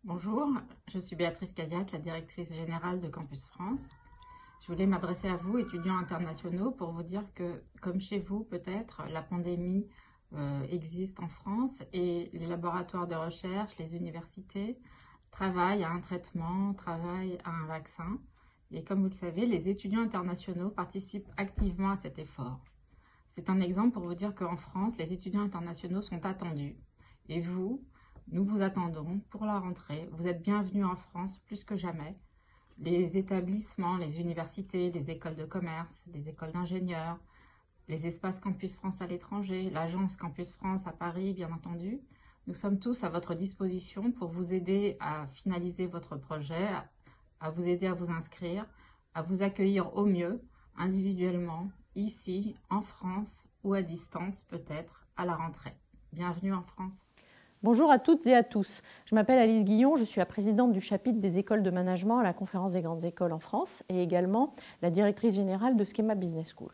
Bonjour, je suis Béatrice Cayat, la directrice générale de Campus France. Je voulais m'adresser à vous, étudiants internationaux, pour vous dire que, comme chez vous peut-être, la pandémie existe en France et les laboratoires de recherche, les universités travaillent à un traitement, travaillent à un vaccin. Et comme vous le savez, les étudiants internationaux participent activement à cet effort. C'est un exemple pour vous dire qu'en France, les étudiants internationaux sont attendus. Et vous, nous vous attendons pour la rentrée. Vous êtes bienvenus en France plus que jamais. Les établissements, les universités, les écoles de commerce, les écoles d'ingénieurs, les espaces Campus France à l'étranger, l'agence Campus France à Paris, bien entendu. Nous sommes tous à votre disposition pour vous aider à finaliser votre projet, à vous aider à vous inscrire, à vous accueillir au mieux, individuellement, ici, en France ou à distance peut-être, à la rentrée. Bienvenue en France. Bonjour à toutes et à tous. Je m'appelle Alice Guillon, je suis la présidente du chapitre des écoles de management à la Conférence des grandes écoles en France et également la directrice générale de Schema Business School.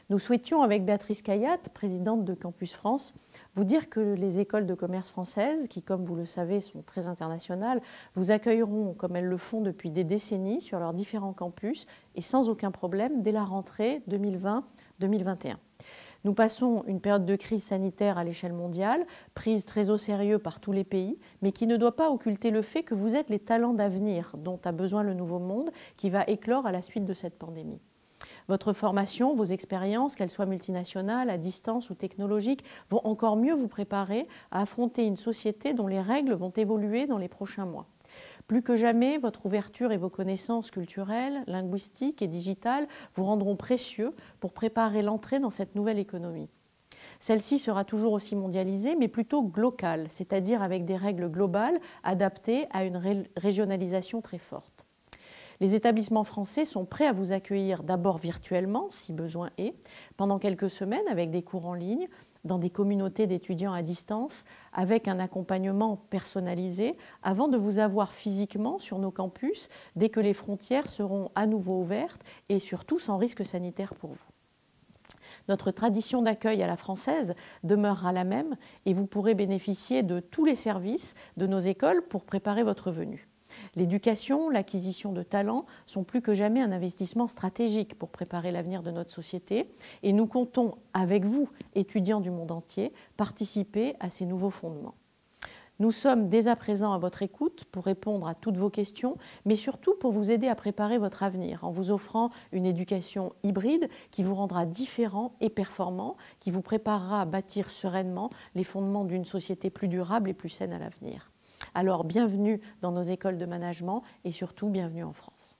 Nous souhaitions, avec Béatrice Cayat, présidente de Campus France, vous dire que les écoles de commerce françaises, qui comme vous le savez sont très internationales, vous accueilleront comme elles le font depuis des décennies sur leurs différents campus et sans aucun problème dès la rentrée 2020-2021. Nous passons une période de crise sanitaire à l'échelle mondiale, prise très au sérieux par tous les pays, mais qui ne doit pas occulter le fait que vous êtes les talents d'avenir dont a besoin le nouveau monde qui va éclore à la suite de cette pandémie. Votre formation, vos expériences, qu'elles soient multinationales, à distance ou technologiques, vont encore mieux vous préparer à affronter une société dont les règles vont évoluer dans les prochains mois. Plus que jamais, votre ouverture et vos connaissances culturelles, linguistiques et digitales vous rendront précieux pour préparer l'entrée dans cette nouvelle économie. Celle-ci sera toujours aussi mondialisée, mais plutôt locale, c'est-à-dire avec des règles globales adaptées à une régionalisation très forte. Les établissements français sont prêts à vous accueillir d'abord virtuellement, si besoin est, pendant quelques semaines avec des cours en ligne, dans des communautés d'étudiants à distance, avec un accompagnement personnalisé, avant de vous avoir physiquement sur nos campus dès que les frontières seront à nouveau ouvertes et surtout sans risque sanitaire pour vous. Notre tradition d'accueil à la française demeurera la même et vous pourrez bénéficier de tous les services de nos écoles pour préparer votre venue. L'éducation, l'acquisition de talents sont plus que jamais un investissement stratégique pour préparer l'avenir de notre société et nous comptons avec vous, étudiants du monde entier, participer à ces nouveaux fondements. Nous sommes dès à présent à votre écoute pour répondre à toutes vos questions, mais surtout pour vous aider à préparer votre avenir en vous offrant une éducation hybride qui vous rendra différent et performant, qui vous préparera à bâtir sereinement les fondements d'une société plus durable et plus saine à l'avenir. Alors, bienvenue dans nos écoles de management et surtout, bienvenue en France.